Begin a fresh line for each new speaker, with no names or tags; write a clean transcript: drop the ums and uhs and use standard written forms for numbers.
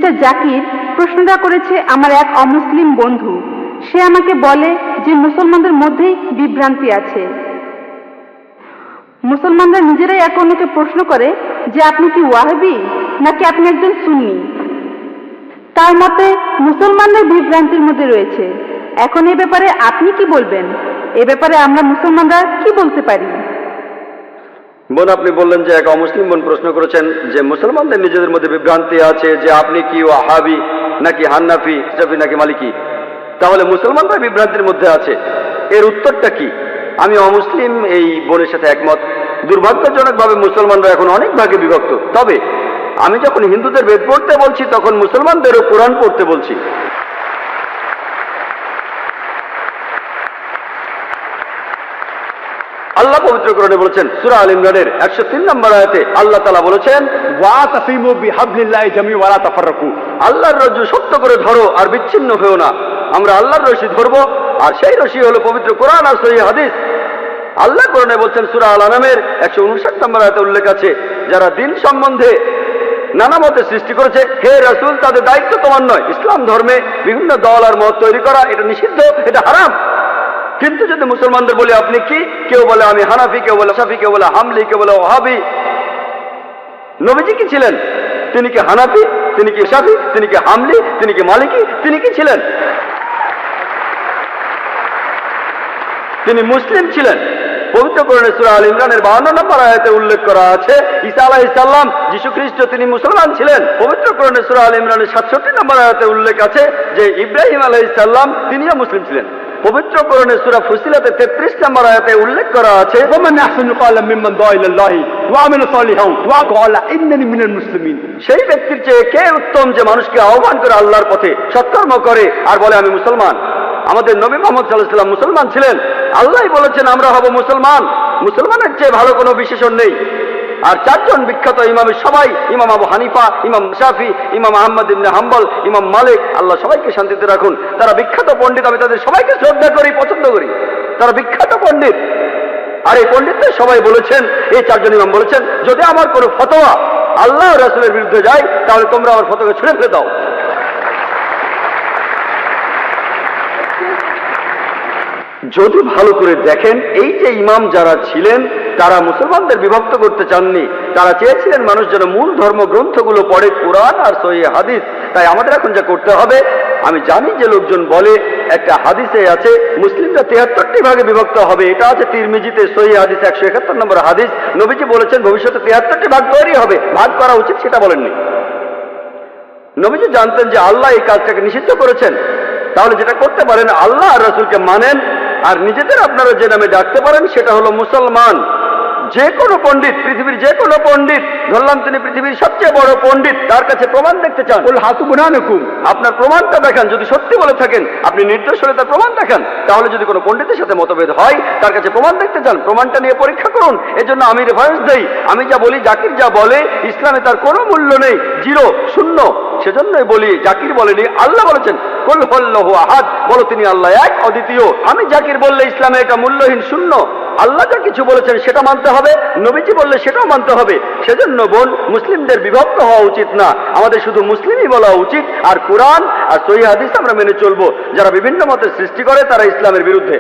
Mister Zakir, প্রশ্নটা করেছে আমার এক অমুসলিম বন্ধু। সে আমাকে বলে যে মুসলমানদের মধ্যেই বিভ্রান্তি আছে। মুসলমানরা নিজেরাই এক অন্যকে প্রশ্ন করে যে আপনি কি ওয়াহাবি নাকি আপনি একজন সুন্নি। তার মতে মুসলমানদের বিভ্রান্তির মধ্যে রয়েছে। এখন এ ব্যাপারে আপনি কি বলবেন? এ ব্যাপারে আমরা মুসলমানরা কি বলতে পারি?
বোন, আপনি বললেন যে এক অমুসলিম বোন প্রশ্ন করেছেন যে মুসলমানদের নিজেদের মধ্যে বিভ্রান্তি আছে যে আপনি কি ওয়াহাবি নাকি হান্নাফি, শাফি নাকি মালিকি। তাহলে মুসলমানরা বিভ্রান্তির মধ্যে আছে, এর উত্তরটা কি? আমি অমুসলিম এই বোনের সাথে একমত। দুর্ভাগ্যজনকভাবে মুসলমানরা এখন অনেক ভাগে বিভক্ত। তবে আমি যখন হিন্দুদের বেদ পড়তে বলছি তখন মুসলমানদেরও কোরআন পড়তে বলছি। আল্লাহ পবিত্র কোরআনে বলেছেন, সূরা আল ইমরানের 103 নম্বর আয়াতে আল্লাহ তাআলা বলেছেন, ওয়াতাসিমু বিহাবলিল্লাহি জামিআন ওয়া লা তাফাররাকু। আল্লাহর রজ্জু শক্ত করে ধরো আর বিচ্ছিন্ন হও না। আমরা আল্লাহর রশি ধরবো, আর সেই রশি হলো পবিত্র কোরআন আর সহিহ হাদিস। আল্লাহ কোরআনে বলছেন, সূরা আল আনামের 159 নম্বর আয়াতে উল্লেখ আছে, যারা দিন সম্বন্ধে নানা মতে সৃষ্টি করেছে, হে রাসূল, তাদের দায়িত্ব তোমার নয়। ইসলাম ধর্মে বিভিন্ন দল আর মত তৈরি করা এটা নিষিদ্ধ, এটা হারাম। কিন্তু যদি মুসলমানদের বলি আপনি কি, কেউ বলে আমি হানাফি, কেউ বলে শাফি, কেউ বলে হামলি, কেউ বলে ওয়াহাবি। নবীজি কি ছিলেন? তিনি কি হানাফি? তিনি কি শাফি? তিনি কি হামলি? তিনি কি মালিকি? তিনি কি ছিলেন? তিনি মুসলিম ছিলেন। পবিত্র কোরআনে সূরা আল ইমরানের 52 নম্বর আয়াতে উল্লেখ করা আছে, ঈসা আলাইহিস সালাম, যীশু খ্রিস্ট, তিনি মুসলমান ছিলেন। পবিত্র কোরআনে সূরা আল ইমরানের 67 নম্বর আয়াতে উল্লেখ আছে যে ইব্রাহিম আলাইহিস সালাম, তিনিও মুসলিম ছিলেন। পবিত্র কোরআনে সূরা ফুসিলাতে 33 নম্বর আয়াতে উল্লেখ করা আছে, ওমান আহসানু ক্বালাম মিম্মান দাআ ইলাল্লাহি ওয়া আমিলা সালিহান ওয়া ক্বালা ইন্নানি মিনাল মুসলিমিন। সেই ব্যক্তির চেয়ে কে উত্তম যে মানুষকে আহ্বান করে আল্লাহর পথে, সৎকর্ম করে আর বলে আমি মুসলমান। আমাদের নবী মুহাম্মদ সাল্লাল্লাহু আলাইহি ওয়াসাল্লাম মুসলমান ছিলেন। আল্লাহই বলেছেন আমরা হব মুসলমান। মুসলমানের চেয়ে ভালো কোনো বিশেষণ নেই। আর চারজন বিখ্যাত ইমামের সবাই, ইমাম আবু হানিফা, ইমাম শাফি, ইমাম আহমদ ইবনে হাম্বল, ইমাম মালিক, আল্লাহ সবাইকে শান্তিতে রাখুন, তারা বিখ্যাত পণ্ডিত। আমি তাদের সবাইকে শ্রদ্ধা করি, পছন্দ করি। তারা বিখ্যাত পণ্ডিত। আর এই পণ্ডিতদের সবাই বলেছেন, এই চারজন ইমাম বলেছেন, যদি আমার কোনো ফতোয়া আল্লাহ ও রাসূলের বিরুদ্ধে যায় তাহলে তোমরা আমার ফতোয়াকে ছুঁড়ে ফেলে দাও। যদি ভালো করে দেখেন, এই যে ইমাম যারা ছিলেন তারা মুসলমানদের বিভক্ত করতে চাননি। তারা চেয়েছিলেন মানুষ যেন মূল ধর্মগ্রন্থগুলো পড়ে, কোরআন আর সহিহ হাদিস। তাই আমাদের এখন যা করতে হবে, আমি জানি যে লোকজন বলে একটা হাদিসে আছে মুসলিমরা 73টি ভাগে বিভক্ত হবে। এটা আছে তিরমিজিতে, সহিহ হাদিস 171 নম্বর হাদিস। নবীজি বলেছেন ভবিষ্যতে 73টি ভাগ তৈরি হবে। ভাগ করা উচিত সেটা বলেননি। নবীজি জানতেন যে আল্লাহ এই কাজটাকে নিষিদ্ধ করেছেন। তাহলে যেটা করতে পারেন, আল্লাহ আর রাসূলকে মানেন আর নিজেদের আপনারা যে নামে ডাকতে পারেন সেটা হলো মুসলমান। যে কোনো পণ্ডিত, পৃথিবীর যে কোনো পণ্ডিত, ধরলাম তিনি পৃথিবীর সবচেয়ে বড় পণ্ডিত, তার কাছে প্রমাণ দেখতে চান, বল হাতু বুরহানুকুম, আপনার প্রমাণটা দেখান। যদি সত্যি বলে থাকেন, আপনি নির্দোষ হলে তার প্রমাণ দেখান। তাহলে যদি কোনো পণ্ডিতের সাথে মতভেদ হয়, তার কাছে প্রমাণ দেখতে চান, প্রমাণটা নিয়ে পরীক্ষা করুন। এজন্য আমি রেফারেন্স দেই। আমি যা বলি, জাকির যা বলে, ইসলামে তার কোনো মূল্য নেই, জিরো, শূন্য। সেজন্যই বলি, জাকির বলেনি, আল্লাহ বলেছেন কুল হুয়াল্লাহু আহাদ, বলো তিনি আল্লাহ এক, অদ্বিতীয়। আমি জাকির বললে ইসলামে এটা মূল্যহীন, শূন্য। আল্লাহ যা কিছু বলেছেন সেটা মানতে হবে, নবীজি বললে সেটাও মানতে হবে। সেজন্য বোন, মুসলিমদের বিভক্ত হওয়া উচিত না, আমাদের শুধু মুসলিমই বলা উচিত। আর কোরআন আর সহিহ হাদিস আমরা মেনে চলবো। যারা বিভিন্ন মতের সৃষ্টি করে তারা ইসলামের বিরুদ্ধে।